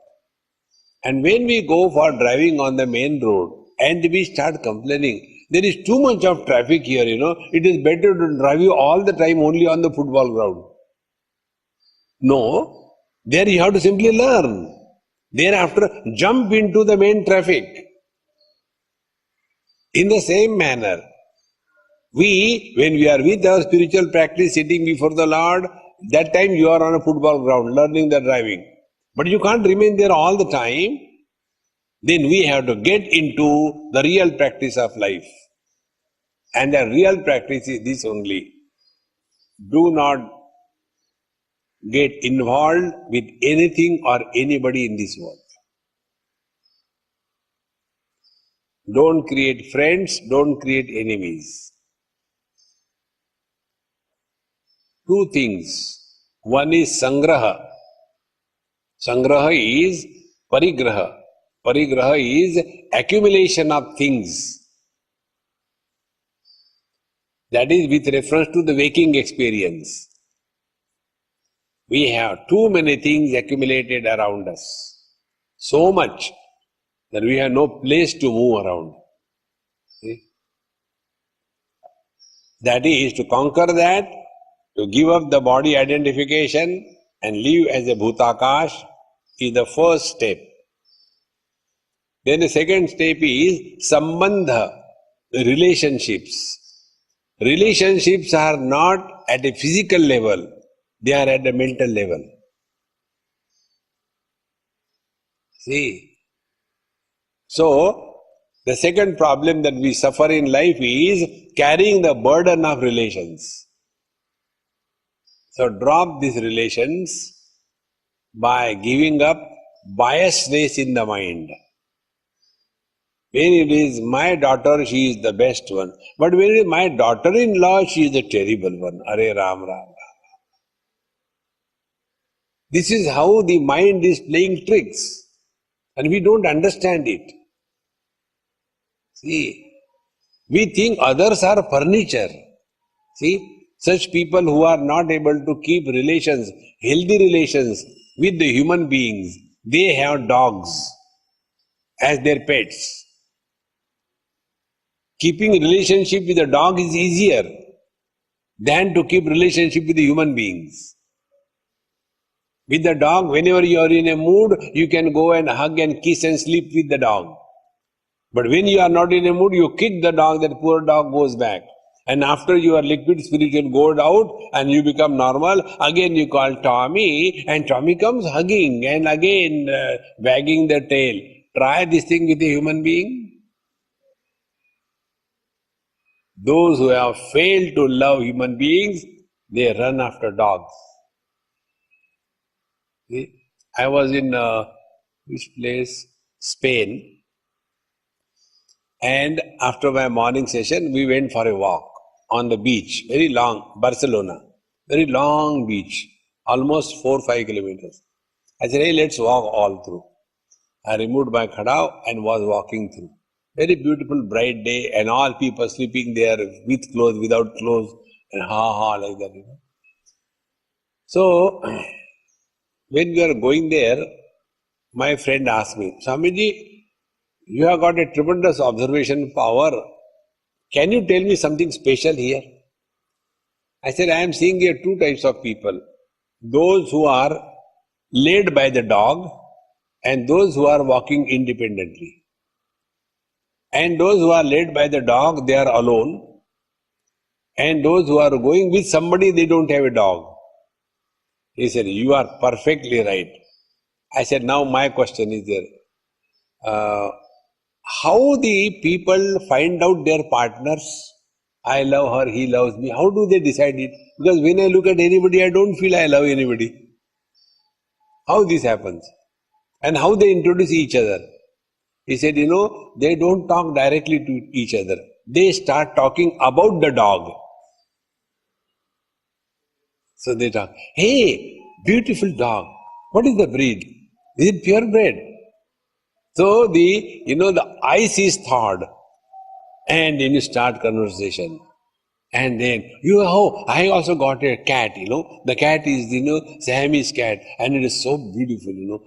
And when we go for driving on the main road and we start complaining, there is too much of traffic here, it is better to drive you all the time only on the football ground. No, there you have to simply learn. Thereafter, jump into the main traffic. In the same manner, when we are with our spiritual practice, sitting before the Lord, that time you are on a football ground, learning the driving. But you can't remain there all the time. Then we have to get into the real practice of life. And the real practice is this only. Do not get involved with anything or anybody in this world. Don't create friends, don't create enemies. Two things. One is sangraha. Sangraha is parigraha. Parigraha is accumulation of things. That is with reference to the waking experience. We have too many things accumulated around us. So much that we have no place to move around. See? That is, to conquer that, to give up the body identification and live as a Bhutakash is the first step. Then the second step is Sambandha, relationships. Relationships are not at a physical level, they are at a mental level. See? So, the second problem that we suffer in life is carrying the burden of relations. So, drop these relations by giving up biasness in the mind. When it is my daughter, she is the best one. But when it is my daughter-in-law, she is the terrible one. Are Ram Ram. This is how the mind is playing tricks. And we don't understand it. See, we think others are furniture. See, such people who are not able to keep relations, healthy relations with the human beings, they have dogs as their pets. Keeping relationship with a dog is easier than to keep relationship with the human beings. With the dog, whenever you are in a mood, you can go and hug and kiss and sleep with the dog. But when you are not in a mood, you kick the dog, that poor dog goes back. And after your liquid spiritual goes out and you become normal, again you call Tommy, and Tommy comes hugging and again wagging the tail. Try this thing with a human being. Those who have failed to love human beings They run after dogs. See? I was in which place? Spain. And after my morning session, we went for a walk on the beach, very long, Barcelona, very long beach, almost 4-5 kilometers. I said, hey, let's walk all through. I removed my khadao and was walking through. Very beautiful, bright day, and all people sleeping there with clothes, without clothes, and like that. So, when we are going there, my friend asked me, Swamiji, you have got a tremendous observation power. Can you tell me something special here? I said, I am seeing here two types of people. Those who are led by the dog and those who are walking independently. And those who are led by the dog, they are alone. And those who are going with somebody, they don't have a dog. He said, you are perfectly right. I said, now my question is there. How the people find out their partners? I love her, he loves me. How do they decide it? Because when I look at anybody, I don't feel I love anybody. How this happens? And how they introduce each other? He said, they don't talk directly to each other. They start talking about the dog. So they talk, hey, beautiful dog. What is the breed? Is it purebred? So the eye sees thawed. And then you start conversation. And then, I also got a cat, The cat is, Siamese cat. And it is so beautiful,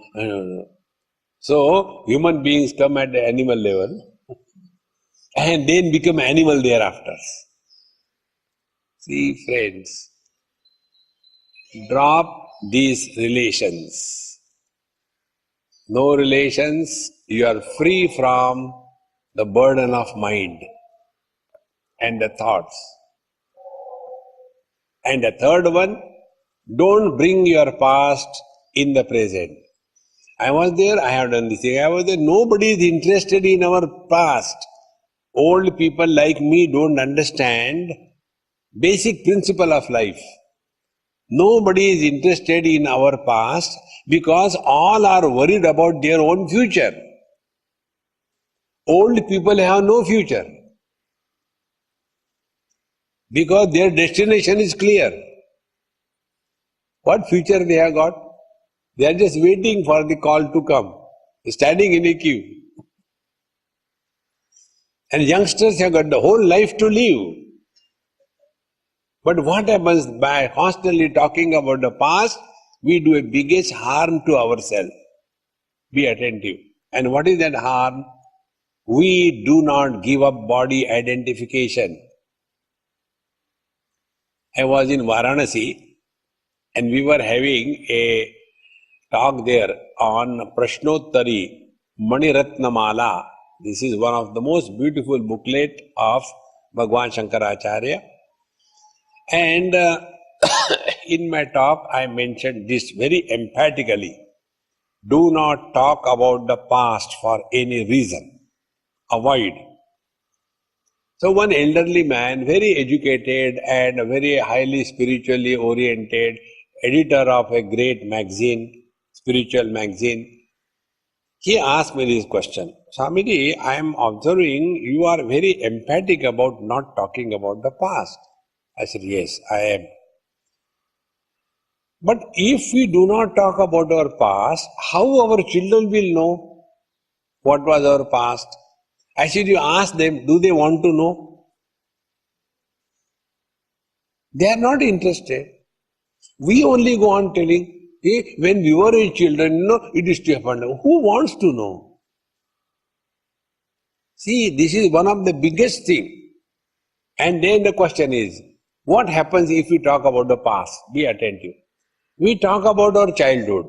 So, human beings come at the animal level and then become animal thereafter. See, friends, drop these relations. No relations, you are free from the burden of mind and the thoughts. And the third one, don't bring your past in the present. I was there, I have done this thing. I was there, nobody is interested in our past. Old people like me don't understand basic principle of life. Nobody is interested in our past because all are worried about their own future. Old people have no future because their destination is clear. What future they have got? They are just waiting for the call to come, standing in a queue. And youngsters have got the whole life to live. But what happens by constantly talking about the past, we do a biggest harm to ourselves. Be attentive. And what is that harm? We do not give up body identification. I was in Varanasi and we were having a talk there on Prashnottari Maniratnamala. This is one of the most beautiful booklet of Bhagwan Shankaracharya. And in my talk, I mentioned this very emphatically. Do not talk about the past for any reason. Avoid. So one elderly man, very educated and very highly spiritually oriented, editor of a great magazine, spiritual magazine, he asked me this question. Swamiji, I am observing you are very emphatic about not talking about the past. I said, yes, I am. But if we do not talk about our past, how our children will know what was our past? Actually, you ask them, do they want to know? They are not interested. We only go on telling, hey, when we were children, it is to happen. Who wants to know? See, this is one of the biggest things. And then the question is, what happens if we talk about the past? Be attentive. We talk about our childhood.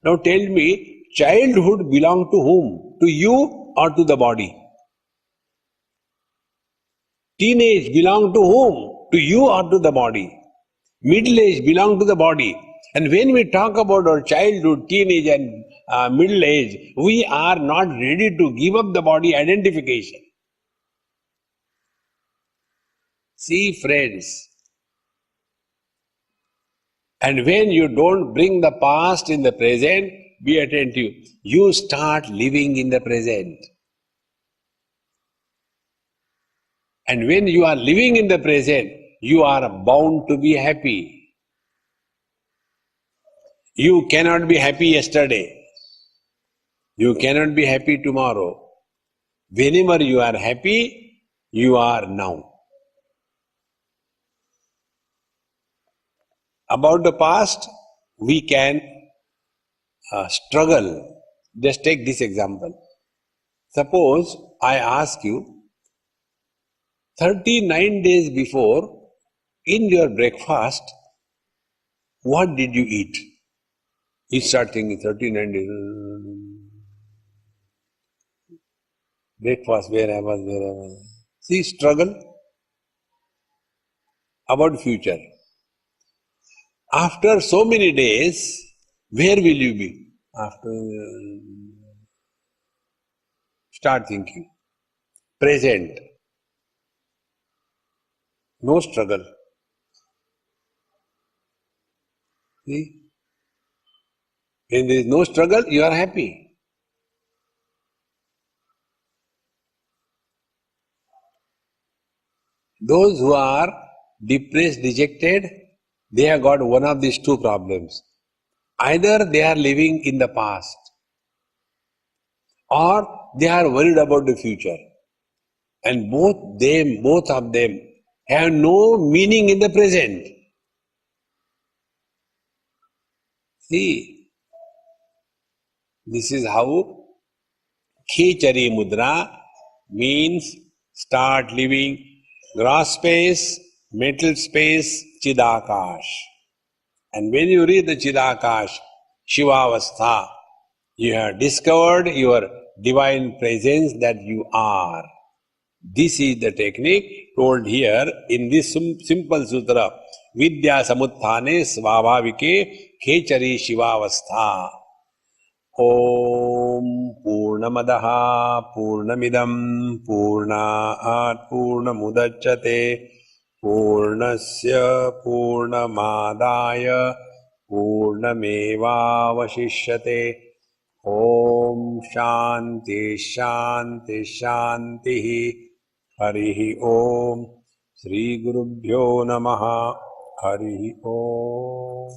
Now tell me, childhood belong to whom? To you or to the body? Teenage belong to whom? To you or to the body? Middle age belong to the body. And when we talk about our childhood, teenage and middle age, we are not ready to give up the body identification. See, friends, And when you don't bring the past in the present, be attentive. You start living in the present. And when you are living in the present, you are bound to be happy. You cannot be happy yesterday. You cannot be happy tomorrow. Whenever you are happy, you are now. About the past, we can struggle. Just take this example. Suppose I ask you, 39 days before, in your breakfast, what did you eat? You start thinking, 39 days, breakfast, where I was. See, struggle about future. After so many days, where will you be? After, start thinking. Present. No struggle. See? When there is no struggle, you are happy. Those who are depressed, dejected, they have got one of these two problems. Either they are living in the past, or they are worried about the future. And both of them have no meaning in the present. See, this is how Khechari Mudra means start living gross space, mental space, Chidakash. And when you read the Chidakash, Shivavastha, you have discovered your divine presence that you are. This is the technique told here in this simple sutra. Vidya Samuthane Svabhavike Khechari Shivavastha. Om Purnamadaha Purnamidam Purnaat Purnamudachyate Purnasya Purnamadaya Purnamevavashishyate. Om Shanti Shanti Shanti. Harihi Om. Sri Gurubhyo Namaha. Harihi Om.